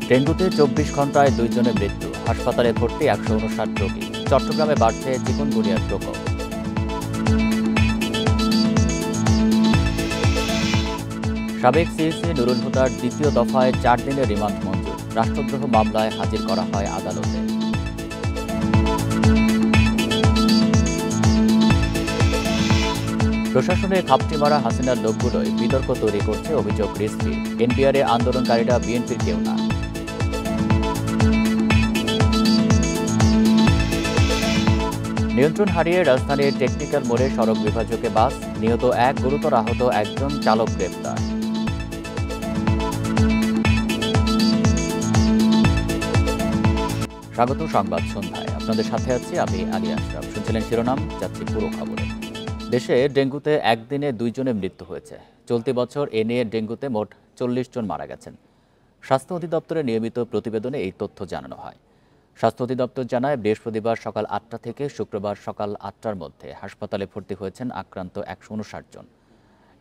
ডেঙ্গুতে ২৪ ঘন্টায় ২ জনের মৃত্যু, হাসপাতালে ভর্তি ১৫৯ রোগী। চট্টগ্রামে বাড়ছে চিকুনগুনিয়ার প্রকোপ। সাবেক সিইসি নুরুল হুদার দ্বিতীয় দফায় ৪ দিনের রিমান্ড মঞ্জুর। রাষ্ট্রদ্রোহ মামলায় হাজির করা হয় আদালতে। প্রশাসনে খাপটি মারা হাসিনার লোকগুলোই বিতর্ক তৈরি করছে অভিযোগ রিজভী। এনবিআরে আন্দোলনকারীরা বিএনপির কেউ না। নিয়ন্ত্রণ হারিয়ে রাজধানীর টেকনিক্যাল মোড়ে সড়ক বিভাজকে বাস, নিহত ১, গুরুতর আহত ১ জন, চালক গ্রেপ্তার। স্বাগত সংবাদ সন্ধ্যায়, আপনাদের সাথে আছি আমি আলী আশরাফ। শুনছিলেন শিরোনাম, যাচ্ছি পুরো খবরে। দেশে ডেঙ্গুতে একদিনে ২ জনের মৃত্যু হয়েছে। চলতি বছর এ নিয়ে ডেঙ্গুতে মোট ৪০ জন মারা গেছেন। স্বাস্থ্য অধিদপ্তরের নিয়মিত প্রতিবেদনে এই তথ্য জানানো হয়। স্বাস্থ্য অধিদপ্তর জানায়, বৃহস্পতিবার সকাল ৮টা থেকে শুক্রবার সকাল ৮টার মধ্যে হাসপাতালে ভর্তি হয়েছেন আক্রান্ত ১৫৯ জন।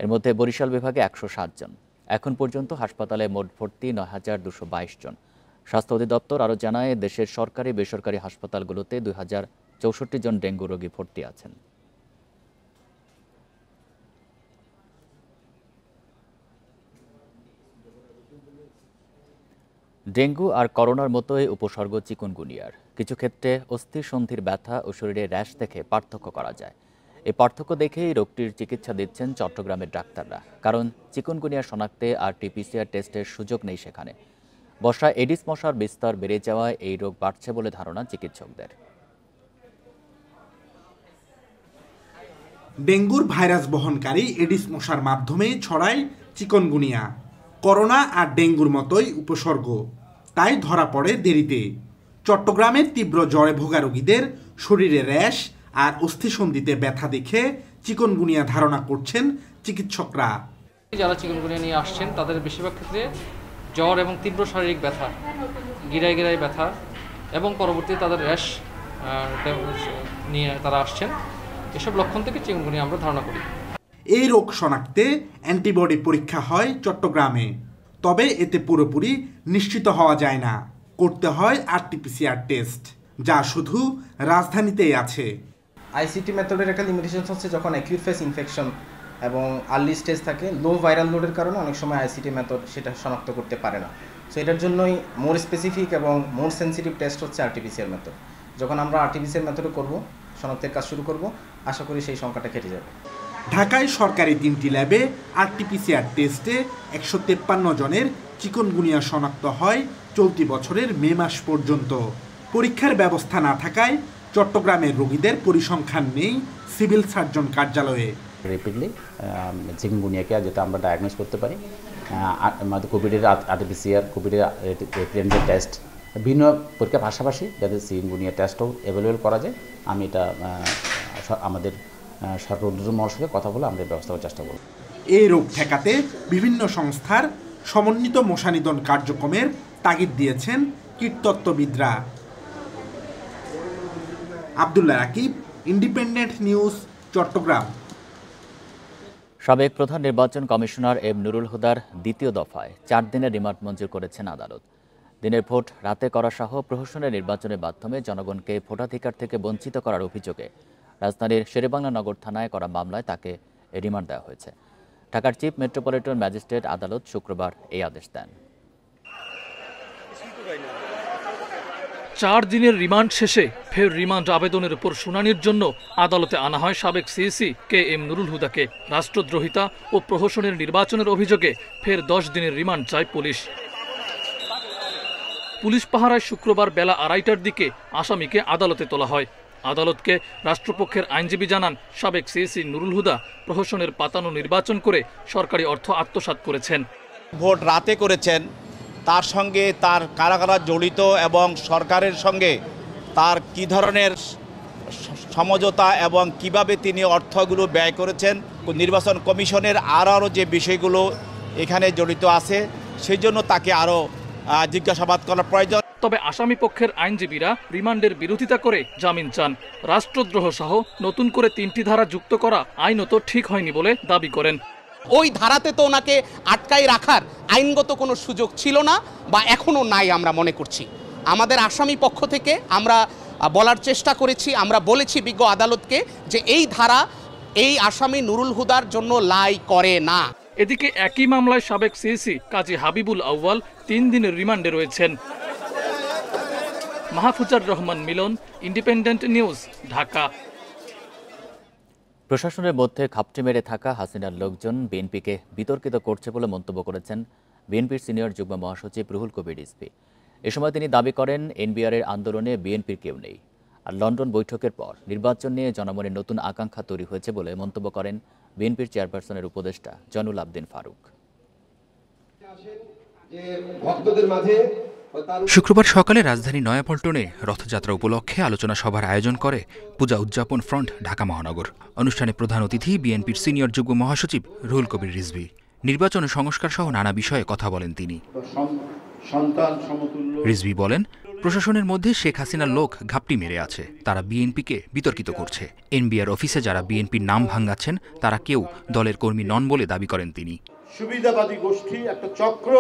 এর মধ্যে বরিশাল বিভাগে ১০৭ জন। এখন পর্যন্ত হাসপাতালে মোট ভর্তি ৯,২২২ জন। স্বাস্থ্য অধিদপ্তর আরও জানায়, দেশের সরকারি বেসরকারি হাসপাতালগুলোতে ২,০৬৪ জন ডেঙ্গু রোগী ভর্তি আছেন। ডেঙ্গু আর করোনার মতোই উপসর্গ চিকুনগুনিয়ার। কিছু ক্ষেত্রে অস্থিসন্ধির ব্যথা ও শরীরে র্যাশ দেখে পার্থক্য করা যায়। এই পার্থক্য দেখেই রোগটির চিকিৎসা দিচ্ছেন চট্টগ্রামের ডাক্তাররা। কারণ চিকুনগুনিয়া শনাক্তে আরটি-পিসিআর টেস্টের সুযোগ নেই সেখানে। বর্ষায় এডিস মশার বিস্তার বেড়ে যাওয়ায় এই রোগ বাড়ছে বলে ধারণা চিকিৎসকদের। ডেঙ্গুর ভাইরাস বহনকারী এডিস মশার মাধ্যমে ছড়ায় চিকুনগুনিয়া। করোনা আর ডেঙ্গুর মতোই উপসর্গ, তাই ধরা পড়ে দেরিতে। চট্টগ্রামের তীব্র জ্বরে ভোগা রোগীদের শরীরে র্যাশ আর অস্থিসন্ধিতে ব্যথা দেখে চিকুনগুনিয়া ধারণা করছেন চিকিৎসকরা। যারা চিকুনগুনিয়া নিয়ে আসছেন তাদের বেশিরভাগ ক্ষেত্রে জ্বর এবং তীব্র শারীরিক ব্যথা, গিরায় গিরায় ব্যথা এবং পরবর্তীতে তাদের র্যাশ নিয়ে তারা আসছেন। এসব লক্ষণ থেকে চিকুনগুনিয়া আমরা ধারণা করি। এই রোগ শনাক্তে অ্যান্টিবডি পরীক্ষা হয় চট্টগ্রামে, তবে এতে পুরোপুরি নিশ্চিত হওয়া যায় না। করতে হয় আরটি-পিসিআর টেস্ট, যা শুধু রাজধানীতেই আছে। আইসিটি মেথডের একটা লিমিটেশন হচ্ছে যখন অ্যাকিউট ফেস ইনফেকশন এবং আর্লি স্টেজ থাকে, লো ভাইরাল লোডের কারণে অনেক সময় আইসিটি মেথড সেটা শনাক্ত করতে পারে না। সো এটার জন্যই মোর স্পেসিফিক এবং মোর সেন্সিটিভ টেস্ট হচ্ছে আরটি-পিসিআর মেথড। যখন আমরা আরটি-পিসিআর মেথডে করব, শনাক্তের কাজ শুরু করব, আশা করি সেই সংখ্যাটা কেটে যাবে। ঢাকায় সরকারি 3টি ল্যাবে আরটি-পিসিআর টেস্টে ১৫৩ জনের চিকুনগুনিয়া শনাক্ত হয় চলতি বছরের মে মাস পর্যন্ত। পরীক্ষার ব্যবস্থা না থাকায় চট্টগ্রামের রোগীদের পরিসংখ্যান নেই সিভিল সার্জন কার্যালয়ে। রেপিডলি চিকুনগুনিয়াকে যাতে আমরা ডায়াগনোস করতে পারি, আমাদের কোভিডের আরটি-পিসিআর, কোভিডের রেপিডেন্টের টেস্ট, ভিন্ন পরীক্ষার পাশাপাশি যাতে চিকুনগুনিয়া টেস্টও অ্যাভেলেবেল করা যায়, আমি এটা আমাদের সরকার উদ্যোগ মহাসঙ্গে কথা বলে আমরা ব্যবস্থা করার চেষ্টা করব। এই রোগ ঠেকাতে বিভিন্ন সংস্থার সমন্বিত মশা নিধন কার্যক্রমের তাগিদ দিয়েছেন কীটতত্ত্ববিদরা। Abdullah Rakib, Independent News, Chattogram. সাবেক প্রধান নির্বাচন কমিশনার এম নুরুল হুদার দ্বিতীয় দফায় ৪ দিনের রিমান্ড মঞ্জুর করেছেন আদালত। দিনের ভোট রাতে করা সহ প্রহসনের নির্বাচনের মাধ্যমে জনগণকে ভোটাধিকার থেকে বঞ্চিত করার অভিযোগে রাজধানীর শেরেবাংলা নগর থানায় করা মামলায় তাকে রিমান্ড দেওয়া হয়েছে। ঢাকার চিফ মেট্রোপলিটন ম্যাজিস্ট্রেট আদালত শুক্রবার এই আদেশ দেন। ৪ দিনের রিমান্ড শেষে ফের রিমান্ড আবেদনের উপর শুনানির জন্য আদালতে আনা হয় সাবেক সিইসি কে এম নুরুল হুদাকে। রাষ্ট্রদ্রোহিতা ও প্রহসনের নির্বাচনের অভিযোগে ফের ১০ দিনের রিমান্ড চায় পুলিশ। পুলিশ পাহারায় শুক্রবার বেলা ২:৩০টার দিকে আসামিকে আদালতে তোলা হয়। আদালতকে রাষ্ট্রপক্ষের আইনজীবী জানান, সাবেক সিইসি নুরুল হুদা প্রহসনের পাতানো নির্বাচন করে সরকারি অর্থ আত্মসাৎ করেছেন। ভোট রাতে করেছেন, তার সঙ্গে তার কারা কারা জড়িত এবং সরকারের সঙ্গে তার কি ধরনের সমঝোতা এবং কিভাবে তিনি অর্থগুলো ব্যয় করেছেন, নির্বাচন কমিশনের আরও যে বিষয়গুলো এখানে জড়িত আছে, সেই জন্য তাকে আরও জিজ্ঞাসাবাদ করা প্রয়োজন। তবে আসামি পক্ষের আইনজীবীরা রিমান্ডের বিরোধিতা করে জামিন চান। রাষ্ট্রদ্রোহ সহ নতুন করে ৩টি ধারা যুক্ত করা আইনত ঠিক হয়নি বলে দাবি করেন। ওই ধারাতে তো ওনাকে আটকায় রাখার আইনগত কোনো সুযোগ ছিল না বা এখনও নাই আমরা মনে করছি। আমাদের আসামি পক্ষ থেকে আমরা বলার চেষ্টা করেছি, আমরা বলেছি বিজ্ঞ আদালতকে যে এই ধারা এই আসামি নুরুল হুদার জন্য লাই করে না। এদিকে একই মামলায় সাবেক সিএসি কাজী হাবিবুল আউয়াল 3 দিনের রিমান্ডে রয়েছেন। মাহফুজার রহমান মিলন, ইন্ডিপেন্ডেন্ট নিউজ, ঢাকা। প্রশাসনের মধ্যে খাপটি মেরে থাকা হাসিনার লোকজন বিএনপিকে বিতর্কিত করছে বলে মন্তব্য করেছেন বিএনপির সিনিয়র যুগ্ম মহাসচিব রুহুল কবির রিজভী। এ সময় তিনি দাবি করেন এনবিআরের আন্দোলনে বিএনপির কেউ নেই। আর লন্ডন বৈঠকের পর নির্বাচন নিয়ে জনমনের নতুন আকাঙ্ক্ষা তৈরি হয়েছে বলে মন্তব্য করেন বিএনপির চেয়ারপারসনের উপদেষ্টা জয়নুল আবদিন ফারুক। শুক্রবার সকালে রাজধানী নয়াপল্টনে রথযাত্রা উপলক্ষে আলোচনা সভার আয়োজন করে পূজা উদযাপন ফ্রন্ট ঢাকা মহানগর। অনুষ্ঠানে প্রধান অতিথি বিএনপির সিনিয়র যুগ্ম মহাসচিব রুহুল কবির রিজভী। নির্বাচন সংস্কার সহ নানা বিষয়ে কথা বলেন তিনি। রিজভী বলেন, প্রশাসনের মধ্যে শেখ হাসিনার লোক ঘাপটি মেরে আছে, তারা বিএনপিকে বিতর্কিত করছে। এনবিআর অফিসে যারা বিএনপির নাম ভাঙাচ্ছেন তারা কেউ দলের কর্মী নন বলে দাবি করেন তিনি। সুবিধাবাদী গোষ্ঠী একটা চক্র,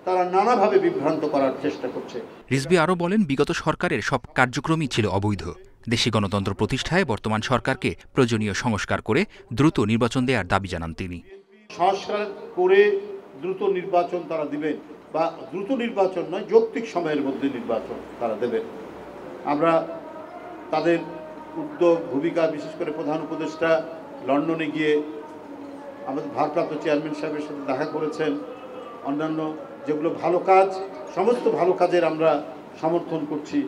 তারা নানাভাবে বিভ্রান্ত করার চেষ্টা করছে। রিজভী আরও বলেন, বিগত সরকারের সব কার্যক্রমই ছিল অবৈধ। দেশে গণতন্ত্র প্রতিষ্ঠায় বর্তমান সরকারকে প্রয়োজনীয় সংস্কার করে দ্রুত নির্বাচন দেওয়ার দাবি জানান তিনি। সংস্কার করে দ্রুত নির্বাচন তারা দিবেন, বা দ্রুত নির্বাচন নয়, যৌক্তিক সময়ের মধ্যে নির্বাচন তারা দেবেন। আমরা তাদের উদ্যোগ, ভূমিকা, বিশেষ করে প্রধান উপদেষ্টা লন্ডনে গিয়ে আমাদের ভারপ্রাপ্ত চেয়ারম্যান সাহেবের সাথে দেখা করেছেন। অন্যান্য যেগুলো ভালো কাজ, সমস্ত ভালো কাজের আমরা সমর্থন করছি।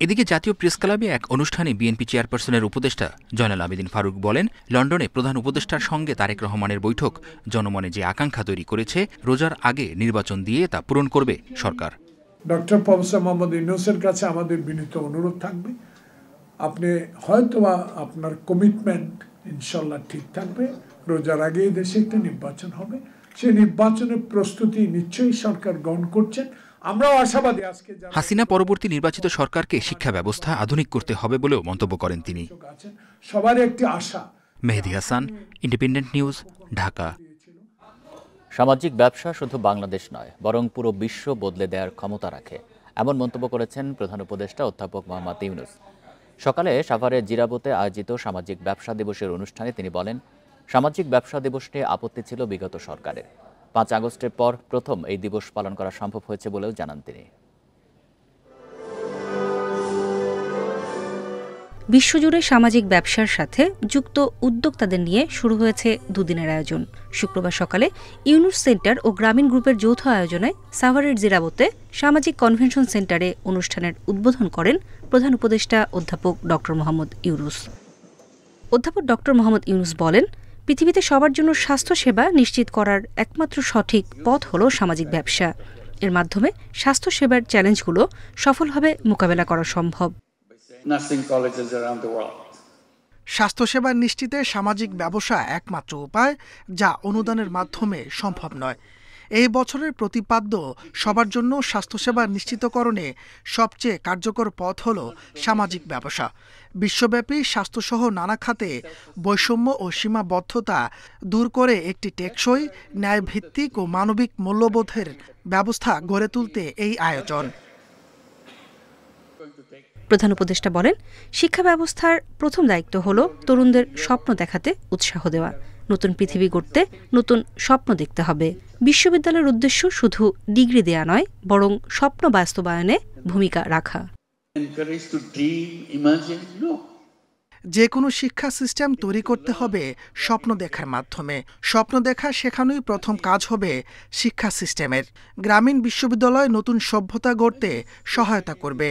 এদিকে জাতীয় প্রেস ক্লাবে এক অনুষ্ঠানে বিএনপি চেয়ারপারসনের উপদেষ্টা জয়নুল আবেদিন ফারুক বলেন, লন্ডনে প্রধান উপদেষ্টার সঙ্গে তারেক রহমানের বৈঠক জনমনে যে আকাঙ্ক্ষা তৈরি করেছে, রোজার আগে নির্বাচন দিয়ে তা পূরণ করবে সরকার। ডক্টর প্রফেসর মোহাম্মদ ইউনূসের কাছে আমাদের বিনীত অনুরোধ থাকবে, আপনি হয়তোবা আপনার কমিটমেন্ট ইনশাল্লাহ ঠিক থাকবে, রোজার আগে দেশে একটা নির্বাচন হবে, সেই নির্বাচনের প্রস্তুতি নিশ্চয়ই সরকার গ্রহণ করছেন। আমরাও আশাবাদী আজকে হাসিনা পরবর্তী নির্বাচিত সরকারকে শিক্ষা ব্যবস্থা আধুনিক করতে হবে বলেও মন্তব্য করেন তিনি। সবার একটি আশা। Mehedi Hasan, independent news, Dhaka. সামাজিক ব্যবসা শুধু বাংলাদেশ নয়, বরং পুরো বিশ্ব বদলে দেওয়ার ক্ষমতা রাখে, এমন মন্তব্য করেছেন প্রধান উপদেষ্টা অধ্যাপক মোহাম্মদ ইউনূস। সকালে সাভারের জিরাবোতে আয়োজিত সামাজিক ব্যবসা দিবসের অনুষ্ঠানে তিনি বলেন, সামাজিক ব্যবসা দিবস নিয়ে আপত্তি ছিল বিগত সরকারের। 5 আগস্টের পর প্রথম এই দিবস পালন করা সম্ভব হয়েছে বলেও জানান তিনি। বিশ্বজুড়ে সামাজিক ব্যবসার সাথে যুক্ত উদ্যোক্তাদের নিয়ে শুরু হয়েছে দুদিনের আয়োজন। শুক্রবার সকালে ইউনুস সেন্টার ও গ্রামীণ গ্রুপের যৌথ আয়োজনে সাভারের জিরাবোতে সামাজিক কনভেনশন সেন্টারে অনুষ্ঠানের উদ্বোধন করেন প্রধান উপদেষ্টা অধ্যাপক ড. মোহাম্মদ ইউনূস। অধ্যাপক ড. মোহাম্মদ ইউনূস বলেন, পৃথিবীতে সবার জন্য স্বাস্থ্যসেবা নিশ্চিত করার একমাত্র সঠিক পথ হল সামাজিক ব্যবসা। এর মাধ্যমে স্বাস্থ্যসেবার চ্যালেঞ্জগুলো সফলভাবে মোকাবেলা করা সম্ভব। স্বাস্থ্যসেবা নিশ্চিতে সামাজিক ব্যবসা একমাত্র উপায়, যা অনুদানের মাধ্যমে সম্ভব নয়। এই বছরের প্রতিপাদ্য সবার জন্য স্বাস্থ্যসেবা নিশ্চিতকরণে সবচেয়ে কার্যকর পথ হল সামাজিক ব্যবসা। বিশ্বব্যাপী স্বাস্থ্যসহ নানা খাতে বৈষম্য ও সীমাবদ্ধতা দূর করে একটি টেকসই, ন্যায়ভিত্তিক ও মানবিক মূল্যবোধের ব্যবস্থা গড়ে তুলতে এই আয়োজন। প্রধান উপদেষ্টা বলেন, শিক্ষা ব্যবস্থার প্রথম দায়িত্ব হল তরুণদের স্বপ্ন দেখাতে উৎসাহ দেওয়া। নতুন পৃথিবী গড়তে নতুন স্বপ্ন দেখতে হবে। বিশ্ববিদ্যালয়ের উদ্দেশ্য শুধু ডিগ্রি দেয়া নয়, বরং স্বপ্ন বাস্তবায়নে ভূমিকা রাখা। যে কোনো শিক্ষা সিস্টেম তৈরি করতে হবে স্বপ্ন দেখার মাধ্যমে। স্বপ্ন দেখা শেখানোই প্রথম কাজ হবে শিক্ষা সিস্টেমের। গ্রামীণ বিশ্ববিদ্যালয় নতুন সভ্যতা গড়তে সহায়তা করবে।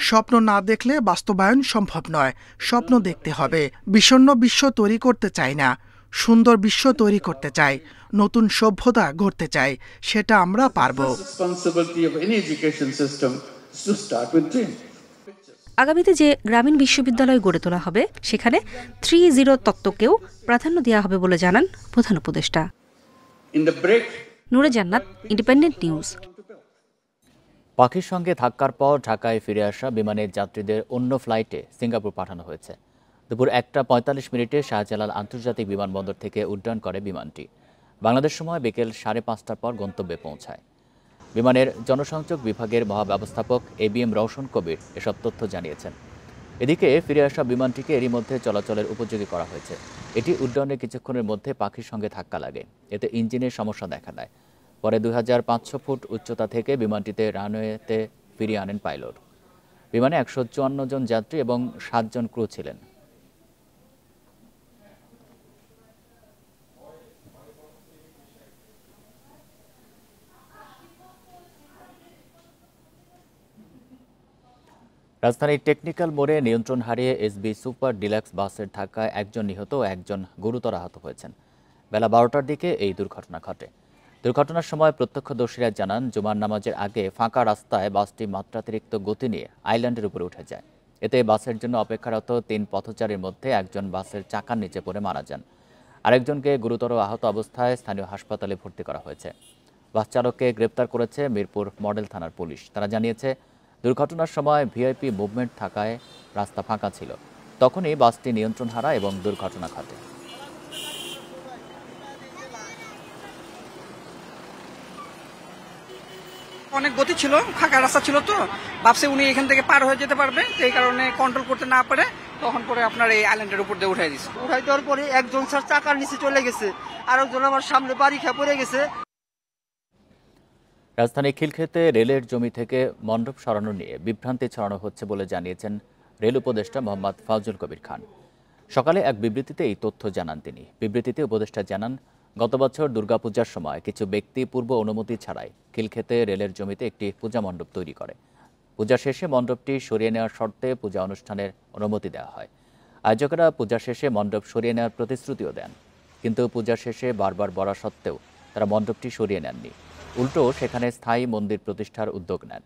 স্বপ্ন না দেখলে বাস্তবায়ন সম্ভব নয়, স্বপ্ন দেখতে হবে। বিষণ্ণ বিশ্ব তৈরি করতে চাই না, সুন্দর বিশ্ব তৈরি করতে চাই, নতুন সভ্যতা গড়তে চাই, সেটা আমরা পারব। আগামীতে যে গ্রামীণ বিশ্ববিদ্যালয় গড়ে তোলা হবে, সেখানে 3-0 তত্ত্বকেও প্রাধান্য দেওয়া হবে বলে জানান প্রধান উপদেষ্টা। নূরে জান্নাত, ইন্ডিপেন্ডেন্ট নিউজ। পাখির সঙ্গে ধাক্কার পর ঢাকায় ফিরে আসা বিমানের যাত্রীদের অন্য ফ্লাইটে সিঙ্গাপুর পাঠানো হয়েছে। দুপুর 1টা 45 মিনিটে শাহজালাল আন্তর্জাতিক বিমানবন্দর থেকে উড্ডয়ন করে বিমানটি। বাংলাদেশ সময় বিকেল 5:30টার পর গন্তব্যে পৌঁছায়। বিমানের জনসংযোগ বিভাগের মহাব্যবস্থাপক ABM রওশন কবির এসব তথ্য জানিয়েছেন। এদিকে ফিরে আসা বিমানটিকে এরই মধ্যে চলাচলের উপযোগী করা হয়েছে। এটি উড্ডয়নের কিছুক্ষণের মধ্যে পাখির সঙ্গে ধাক্কা লাগে, এতে ইঞ্জিনের সমস্যা দেখা দেয়। পরে 2500 ফুট উচ্চতা থেকে বিমানটিতে রানওয়েতে ফিরিয়ে আনেন পাইলট। বিমানে 154 জন যাত্রী এবং 7 জন ক্রু ছিলেন। রাজধানীর টেকনিক্যাল মোড়ে নিয়ন্ত্রণ হারিয়ে SB সুপার ডিলাক্স বাসের ধাক্কায় একজন নিহত ও একজন গুরুতর আহত হয়েছেন। বেলা 12টার দিকে এই দুর্ঘটনা ঘটে। দুর্ঘটনার সময় প্রত্যক্ষদর্শীরা জানান, জুমার নামাজের আগে ফাঁকা রাস্তায় বাসটি মাত্রাতিরিক্ত গতি নিয়ে আইল্যান্ডের উপরে উঠে যায়। এতে বাসের জন্য অপেক্ষারত 3 পথচারীর মধ্যে একজন বাসের চাকার নিচে পড়ে মারা যান। আরেকজনকে গুরুতর আহত অবস্থায় স্থানীয় হাসপাতালে ভর্তি করা হয়েছে। বাস চালককে গ্রেপ্তার করেছে মিরপুর মডেল থানার পুলিশ। তারা জানিয়েছে, দুর্ঘটনার সময় VIP মুভমেন্ট থাকায় রাস্তা ফাঁকা ছিল। তখনই বাসটি নিয়ন্ত্রণ হারায় এবং দুর্ঘটনা ঘটে। অনেক গতি ছিল, ফাঁকা রাস্তা ছিল, তো ভাবছে উনি এখান থেকে পার হয়ে যেতে পারবে, সেই কারণে কন্ট্রোল করতে না পারে তখন পরে আপনার এই আইল্যান্ডের উপর দিয়ে উঠাই দিচ্ছে। উঠাই দেওয়ার পরে একজন স্যার চাকার নিচে চলে গেছে, আরেকজন আমার সামনে বাড়ি খেয়ে পড়ে গেছে। রাজধানী খিলক্ষেতে রেলের জমি থেকে মণ্ডপ সরানো নিয়ে বিভ্রান্তি ছড়ানো হচ্ছে বলে জানিয়েছেন রেল উপদেষ্টা মোহাম্মদ ফাউজুল কবির খান। সকালে এক বিবৃতিতে এই তথ্য জানান তিনি। বিবৃতিতে উপদেষ্টা জানান, গত বছর দুর্গাপূজার সময় কিছু ব্যক্তি পূর্ব অনুমতি ছাড়াই খিলক্ষেতে রেলের জমিতে একটি পূজা মণ্ডপ তৈরি করে। পূজা শেষে মণ্ডপটি সরিয়ে নেওয়ার শর্তে পূজা অনুষ্ঠানের অনুমতি দেওয়া হয়। আয়োজকেরা পূজা শেষে মণ্ডপ সরিয়ে নেওয়ার প্রতিশ্রুতিও দেন, কিন্তু পূজা শেষে বারবার বলা সত্ত্বেও তারা মণ্ডপটি সরিয়ে নেননি। উল্টো সেখানে স্থায়ী মন্দির প্রতিষ্ঠার উদ্যোগ নেন।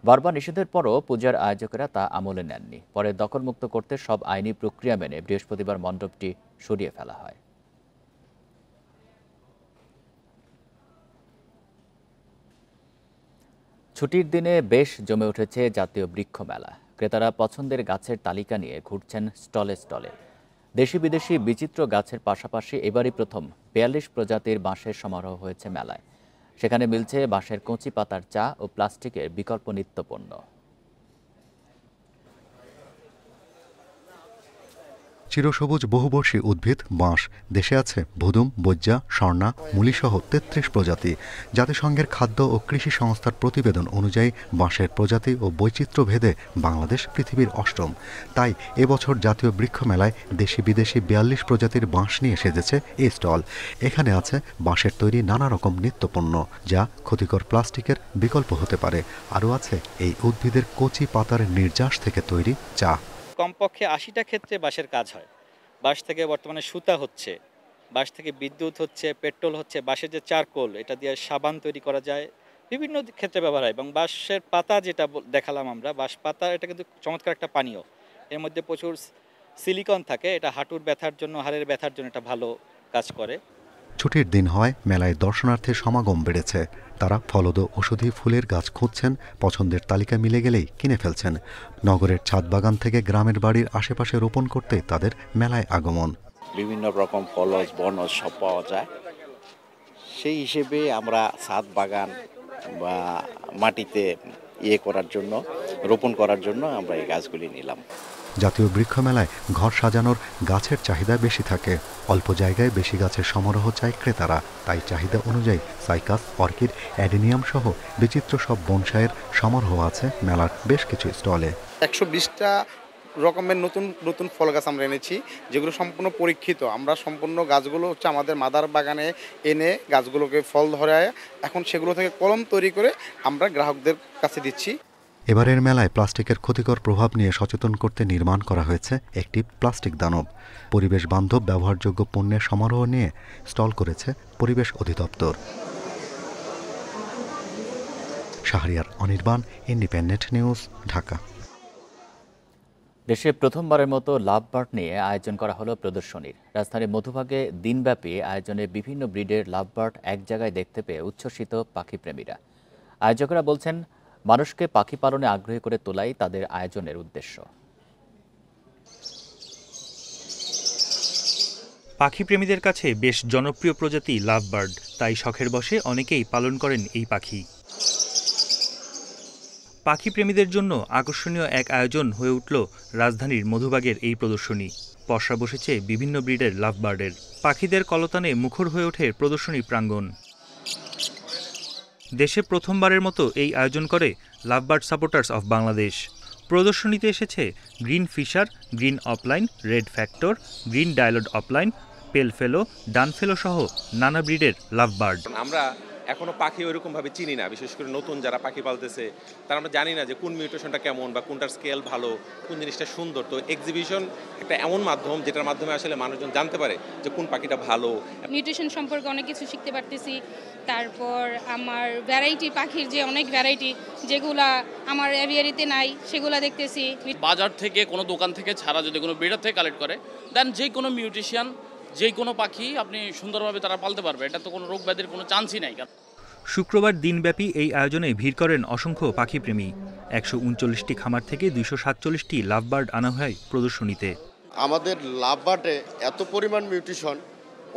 বারবার নিষেধের পরও পূজার আয়োজকেরা তা আমলে নেননি। পরে দখলমুক্ত করতে সব আইনি প্রক্রিয়া মেনে বৃহস্পতিবার মণ্ডপটি সরিয়ে ফেলা হয়। ছুটির দিনে বেশ জমে উঠেছে জাতীয় বৃক্ষ মেলা। ক্রেতারা পছন্দের গাছের তালিকা নিয়ে ঘুরছেন স্টলে স্টলে। দেশি বিদেশি বিচিত্র গাছের পাশাপাশি এবারই প্রথম 42 প্রজাতির বাঁশের সমারোহ হয়েছে মেলায়। সেখানে মিলছে বাঁশের কচি পাতার চা ও প্লাস্টিকের বিকল্প নিত্যপণ্য। চিরসবুজ বহুবর্ষী উদ্ভিদ বাঁশ। দেশে আছে ভুদুম, বৈজ্যা, স্বর্ণা, মুলিসহ 33 প্রজাতি। জাতিসংঘের খাদ্য ও কৃষি সংস্থার প্রতিবেদন অনুযায়ী বাঁশের প্রজাতি ও বৈচিত্র্য ভেদে বাংলাদেশ পৃথিবীর 8ম। তাই এবছর জাতীয় বৃক্ষ মেলায় দেশি বিদেশি 42 প্রজাতির বাঁশ নিয়ে সেজেছে এই স্টল। এখানে আছে বাঁশের তৈরি নানা রকম নিত্যপণ্য, যা ক্ষতিকর প্লাস্টিকের বিকল্প হতে পারে। আরও আছে এই উদ্ভিদের কচি পাতার নির্যাস থেকে তৈরি চা। কমপক্ষে 80টা ক্ষেত্রে বাঁশের কাজ হয়। বাঁশ থেকে বর্তমানে সুতা হচ্ছে, বাঁশ থেকে বিদ্যুৎ হচ্ছে, পেট্রোল হচ্ছে, বাঁশের যে চারকোল এটা দিয়ে সাবান তৈরি করা যায়, বিভিন্ন ক্ষেত্রে ব্যবহার হয়। এবং বাঁশের পাতা যেটা দেখালাম আমরা, বাঁশ পাতা এটা কিন্তু চমৎকার একটা পানীয়। এর মধ্যে প্রচুর সিলিকন থাকে, এটা হাঁটুর ব্যথার জন্য, হাড়ের ব্যথার জন্য এটা ভালো কাজ করে। ছুটির দিন হয়, মেলায় দর্শনার্থীর সমাগম বেড়েছে। তারা ফলদ ঔষধি ফুলের গাছ খুঁজছেন, পছন্দের তালিকা মিলে গেলেই কিনে ফেলছেন। নগরের ছাদ বাগান থেকে গ্রামের বাড়ির আশেপাশে রোপণ করতে তাদের মেলায় আগমন। বিভিন্ন রকম ফলজ বনজ সব পাওয়া যায়। সেই হিসেবে আমরা ছাদ বাগান বা মাটিতে করার জন্য, রোপণ করার জন্য আমরা এই গাছগুলি নিলাম। জাতীয় বৃক্ষ মেলায় ঘর সাজানোর গাছের চাহিদা বেশি থাকে। অল্প জায়গায় বেশি গাছের সমারোহ চায় ক্রেতারা। তাই চাহিদা অনুযায়ী সাইকাস, অর্কিড, অ্যাডেনিয়াম সহ বিচিত্র সব বনসাইয়ের সমারোহ আছে মেলার বেশ কিছু স্টলে। 120টা রকমের নতুন নতুন ফল গাছ আমরা এনেছি, যেগুলো সম্পূর্ণ পরীক্ষিত। আমরা সম্পূর্ণ গাছগুলো হচ্ছে আমাদের মাদার বাগানে এনে গাছগুলোকে ফল ধরায় এখন সেগুলো থেকে কলম তৈরি করে আমরা গ্রাহকদের কাছে দিচ্ছি। এবারের মেলায় প্লাস্টিকের ক্ষতিকর প্রভাব নিয়ে সচেতন করতে নির্মাণ করা হয়েছে একটি প্লাস্টিক দানব। পরিবেশ বান্ধব ব্যবহারযোগ্য পণ্যের সমারোহ নিয়ে স্টল করেছে পরিবেশ অধিদপ্তর। Shahriar Anirban, independent news, Dhaka. দেশে প্রথমবারের মতো লাভ বার্ড নিয়ে আয়োজন করা হলো প্রদর্শনীর। রাজধানীর মধুবাগে দিনব্যাপী আয়োজনে বিভিন্ন ব্রিডের লাভ বার্ড এক জায়গায় দেখতে পেয়ে উচ্ছ্বসিত পাখিপ্রেমীরা। আয়োজকেরা বলছেন, মানুষকে পাখি পালনে আগ্রহী করে তোলাই তাদের আয়োজনের উদ্দেশ্য। পাখি প্রেমীদের কাছে বেশ জনপ্রিয় প্রজাতি লাভ বার্ড, তাই শখের বশে অনেকেই পালন করেন এই পাখি। পাখি প্রেমীদের জন্য আকর্ষণীয় এক আয়োজন হয়ে উঠল রাজধানীর মধুবাগের এই প্রদর্শনী। পসরা বসেছে বিভিন্ন ব্রিডের লাভ বার্ডের। পাখিদের কলতানে মুখর হয়ে ওঠে প্রদর্শনী প্রাঙ্গণ। দেশে প্রথমবারের মতো এই আয়োজন করে love bird supporters of Bangladesh. প্রদর্শনীতে এসেছে green fisher, green opaline, red factor, green dilute opaline, pale fallow, ডান ফেলো সহ নানা ব্রিডের লাভ বার্ড। আমরা এখনো পাখি ওইরকম ভাবে চিনি না, বিশেষ করে নতুন যারা পাখি পালতেছে তারা আমরা জানি না যে কোন মিউটেশনটা কেমন বা কোনটার স্কেল ভালো, কোন জিনিসটা সুন্দর। তো এক্সিবিশন একটা এমন মাধ্যম যেটার মাধ্যমে আসলে মানুষজন জানতে পারে যে কোন পাখিটা ভালো। মিউটেশন সম্পর্কে অনেক কিছু শিখতে পারতেছি। তারপর আমার ভ্যারাইটি, পাখির যে অনেক ভ্যারাইটি যেগুলা আমার এভিয়ারিতে নাই সেগুলা দেখতেছি। বাজার থেকে কোনো দোকান থেকে ছাড়া যদি কোনো ব্রিডার থেকে কালেক্ট করে দেন যে কোনো মিউটেশন যে কোনো পাখি আপনি সুন্দরভাবে তারা পালতে পারবে, এটা তো কোনো রোগ ব্যাধির কোনো চান্সই নাই। শুক্রবার দিনব্যাপী এই আয়োজনে ভিড় করেন অসংখ্য পাখিপ্রেমী। 139টি খামার থেকে 247টি লাভ বার্ড আনা হয় প্রদর্শনীতে। আমাদের লাভ বার্ডে এত পরিমাণ মিউটেশন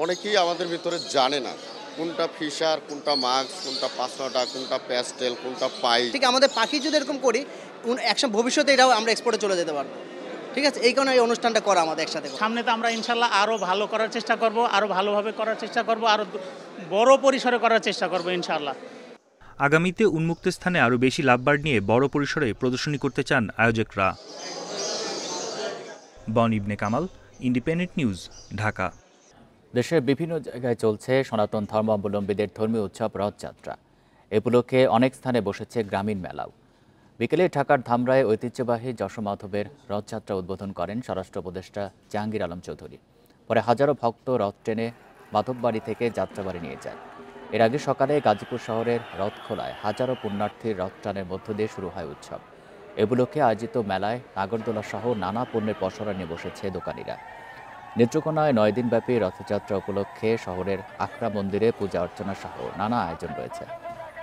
অনেকেই আমাদের ভিতরে জানে না, কোনটা ফিশার, কোনটা মাস্ক, কোনটা পাঁচনটা, কোনটা প্যাস্টেল, কোনটা পাই। ঠিক আমাদের পাখি যদি এরকম করি একসময় ভবিষ্যতে এটাও আমরা এক্সপোর্টে চলে যেতে পারবো। ঠিক আছে, এই কারণে এই অনুষ্ঠানটা করা আমাদের একসাথে। সামনে তো আমরা ইনশাল্লাহ আরও ভালো করার চেষ্টা করব, আরও ভালোভাবে করার চেষ্টা করব, আরও বড় পরিসরে করার চেষ্টা করব ইনশাল্লাহ। আগামীতে উন্মুক্ত স্থানে আরও বেশি লাভ বার্ড নিয়ে বড় পরিসরে প্রদর্শনী করতে চান আয়োজকরা। বন ইবনে কামাল, ইন্ডিপেন্ডেন্ট নিউজ, ঢাকা। দেশের বিভিন্ন জায়গায় চলছে সনাতন ধর্মাবলম্বীদের ধর্মীয় উৎসব রথযাত্রা। এ উপলক্ষে অনেক স্থানে বসেছে গ্রামীণ মেলাও। বিকেলে ঢাকার ধামরায় ঐতিহ্যবাহী যশোমাধবের রথযাত্রা উদ্বোধন করেন স্বরাষ্ট্র উপদেষ্টা জাহাঙ্গীর আলম চৌধুরী। পরে হাজারো ভক্ত রথ টেনে মাধববাড়ি থেকে যাত্রাবাড়ি নিয়ে যায়। এর আগে সকালে গাজীপুর শহরের রথখোলায় হাজারো পুণ্যার্থীর রথটানের মধ্য দিয়ে শুরু হয় উৎসব। এ উপলক্ষে আয়োজিত মেলায় নাগরদোলা সহ নানা পণ্যের পসরা নিয়ে বসেছে দোকানিরা। নেত্রকোনায় 9 দিনব্যাপী রথযাত্রা উপলক্ষে শহরের আখড়া মন্দিরে পূজা অর্চনা সহ নানা আয়োজন রয়েছে।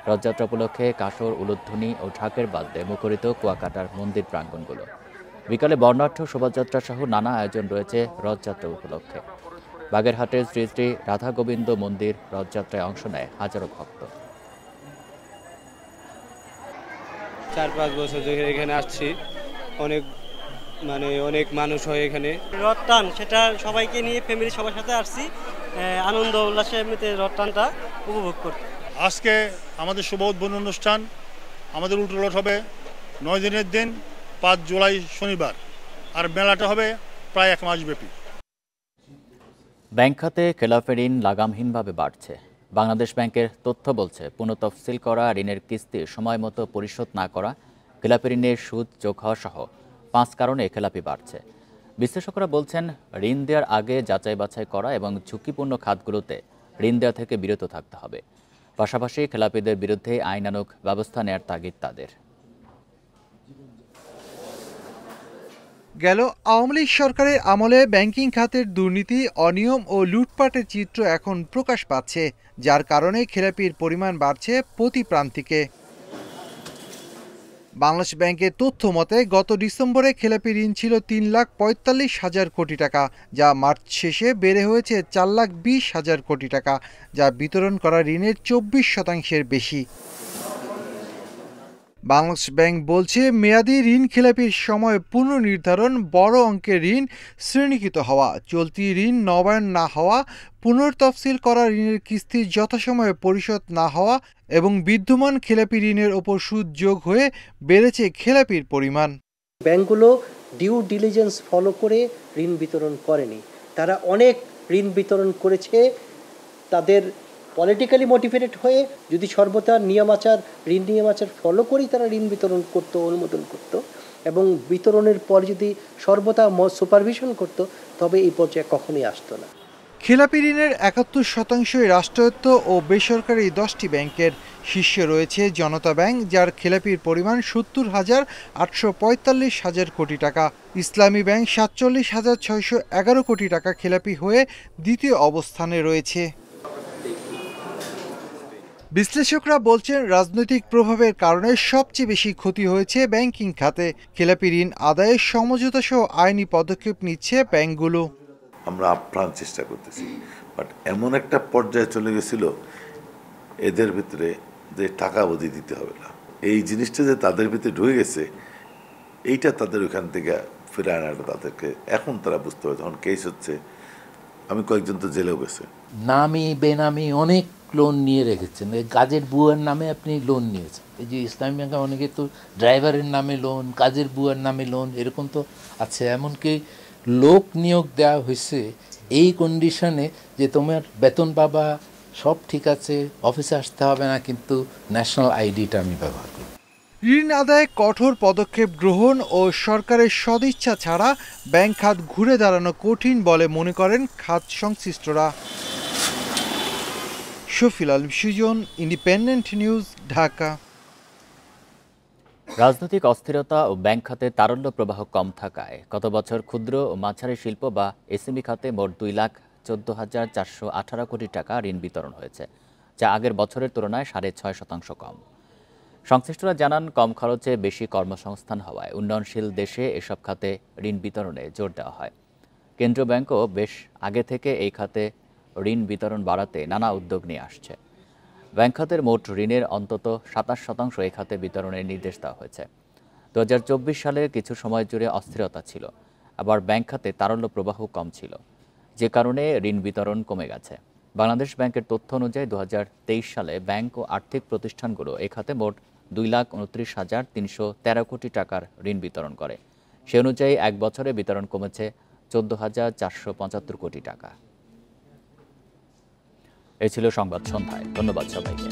রথযাত্রা উপলক্ষে কাসর, উলুধ্বনি ও ঢাকের বাদ্যে মুখরিত কুয়াকাটার মন্দির প্রাঙ্গণগুলো। বিকালে বর্ণাঢ্য শোভাযাত্রা সহ নানা আয়োজন রয়েছে রথযাত্রা উপলক্ষে। বাগেরহাটের শ্রী শ্রী রাধা গোবিন্দ মন্দির রথযাত্রায় অংশ নেয় হাজারো ভক্ত। 4-5 বছর ধরে এখানে আসছি, অনেক মানুষ হয় এখানে। রথ টান সেটা সবাইকে নিয়ে ফ্যামিলি সবার সাথে আসছি, আনন্দ উল্লাসে এমনিতে রথ টানটা উপভোগ করতে। আজকে আমাদের শুভ উদ্বোধন অনুষ্ঠান। আমাদের উল্টোলট হবে 9 দিনের দিন 5 জুলাই শনিবার, আর মেলাটা হবে প্রায় 1 মাস ব্যাপী। ব্যাংক খাতে খেলাপি ঋণ লাগামহীনভাবে বাড়ছে। বাংলাদেশ ব্যাংকের তথ্য বলছে, পুনঃতফসিল করা ঋণের কিস্তি সময় মতো পরিশোধ না করা, খেলাপি ঋণের সুদ যোগ হওয়া সহ 5 কারণে খেলাপি বাড়ছে। বিশ্লেষকরা বলছেন, ঋণ দেওয়ার আগে যাচাই বাছাই করা এবং ঝুঁকিপূর্ণ খাতগুলোতে ঋণ দেওয়া থেকে বিরত থাকতে হবে। পাশাপাশি খেলাপিদের বিরুদ্ধে আইনানুগ ব্যবস্থা নেওয়ার তাগিদ তাদের। গেল আওয়ামী লীগ সরকারের আমলে ব্যাংকিং খাতের দুর্নীতি, অনিয়ম ও লুটপাটের চিত্র এখন প্রকাশ পাচ্ছে, যার কারণে খেলাপির পরিমাণ বাড়ছে প্রতি প্রান্তিকে। বাংলাদেশ ব্যাংকের তথ্য মতে গত ডিসেম্বরে খেলাপি ঋণ ছিল 3,45,000 কোটি টাকা, যা মার্চ শেষে বেড়ে হয়েছে 4,20,000 কোটি টাকা, যা বিতরণ করা ঋণের 24% বেশি। বাংলাদেশ ব্যাংক বলছে, মেয়াদি ঋণ খেলাপির সময় পুনর্নির্ধারণ, বড় অঙ্কের ঋণ শ্রেণীকৃত হওয়া, চলতি ঋণ নবায়ন না হওয়া, পুনর্তফসিল করা ঋণের কিস্তি যথাসময়ে পরিশোধ না হওয়া এবং বিদ্যমান খেলাপি ঋণের ওপর সুদ যোগ হয়ে বেড়েছে খেলাপির পরিমাণ। ব্যাংকগুলো ডিউ ডিলিজেন্স ফলো করে ঋণ বিতরণ করেনি। তারা অনেক ঋণ বিতরণ করেছে তাদের পলিটিক্যালি মোটিভেটেড হয়ে, যদি সর্বদা ঋণ নিয়মাচার ফলো করেই তারা ঋণ বিতরণ করতো, অনুমোদন করতো এবং বিতরণের পর যদি সর্বদা সুপারভিশন করতো, তবে এই পর্যায়ে কখনোই আসতো না। খেলাপি ঋণের 71% রাষ্ট্রায়ত্ত ও বেসরকারি 10টি ব্যাংকের। শীর্ষে রয়েছে জনতা ব্যাংক, যার খেলাপির পরিমাণ 70,845,000 কোটি টাকা। ইসলামী ব্যাংক 47,611 কোটি টাকা খেলাপি হয়ে দ্বিতীয় অবস্থানে রয়েছে। বিশ্লেষকরা বলছেন, রাজনৈতিক প্রভাবের কারণে সবচেয়ে বেশি ক্ষতি হয়েছে ব্যাংকিং খাতে। খেলাপি ঋণ আদায়ের সমঝোতা সহ আইনি পদক্ষেপ নিচ্ছে ব্যাংকগুলো। আমরা আপ্রাণ চেষ্টা করতেছি, বাট এমন একটা পর্যায়ে চলে গেছিল এদের ভিতরে যে টাকা অবধি দিতে হবে না, এই জিনিসটা যে তাদের ভিতরে ঢুকে গেছে, এইটা তাদের ওইখান থেকে ফিরে আনাটা তাদেরকে এখন তারা বুঝতে হবে। তখন কেস হচ্ছে, আমি কয়েকজন তো জেলেও গেছে। নামি বেনামি অনেক লোন নিয়ে রেখেছেন, কাজের বুয়ার নামে আপনি লোন নিয়েছেন। এই যে ইসলামী ব্যাংকে অনেকে তো ড্রাইভারের নামে লোন, কাজের বুয়ার নামে লোন, এরকম তো আছে। এমনকি লোক নিয়োগ দেওয়া হয়েছে এই কন্ডিশনে যে তোমার বেতন পাবা, সব ঠিক আছে, অফিসে আসতে হবে না, কিন্তু ন্যাশনাল আইডিটা আমি ব্যবহার করি। ঋণ আদায়ে কঠোর পদক্ষেপ গ্রহণ ও সরকারের সদিচ্ছা ছাড়া ব্যাংক খাত ঘুরে দাঁড়ানো কঠিন বলে মনে করেন খাত সংশ্লিষ্টরা। Shafil Alam Sujon, independent news, Dhaka. রাজনৈতিক অস্থিরতা ও ব্যাংক খাতে তারল্য প্রবাহ কম থাকায় গত বছর ক্ষুদ্র ও মাঝারি শিল্প বা এসএমই খাতে মোট 2,14,418 কোটি টাকা ঋণ বিতরণ হয়েছে, যা আগের বছরের তুলনায় 6.5% কম। সংশ্লিষ্টরা জানান, কম খরচে বেশি কর্মসংস্থান হওয়ায় উন্নয়নশীল দেশে এসব খাতে ঋণ বিতরণে জোর দেওয়া হয়। কেন্দ্রীয় ব্যাংকও বেশ আগে থেকে এই খাতে ঋণ বিতরণ বাড়াতে নানা উদ্যোগ নিয়ে আসছে। ব্যাংক খাতের মোট ঋণের অন্তত 27% এই খাতে বিতরণের নির্দেশ দেওয়া হয়েছে। 2024 সালে কিছু সময় জুড়ে অস্থিরতা ছিল, আবার ব্যাংক খাতে তারল্য প্রবাহ কম ছিল, যে কারণে ঋণ বিতরণ কমে গেছে। বাংলাদেশ ব্যাংকের তথ্য অনুযায়ী 2023 সালে ব্যাংক ও আর্থিক প্রতিষ্ঠানগুলো এ খাতে মোট 2,29,313 কোটি টাকার ঋণ বিতরণ করে। সে অনুযায়ী এক বছরে বিতরণ কমেছে 14,475 কোটি টাকা। এই ছিল সংবাদ সন্ধ্যায়। ধন্যবাদ সবাইকে।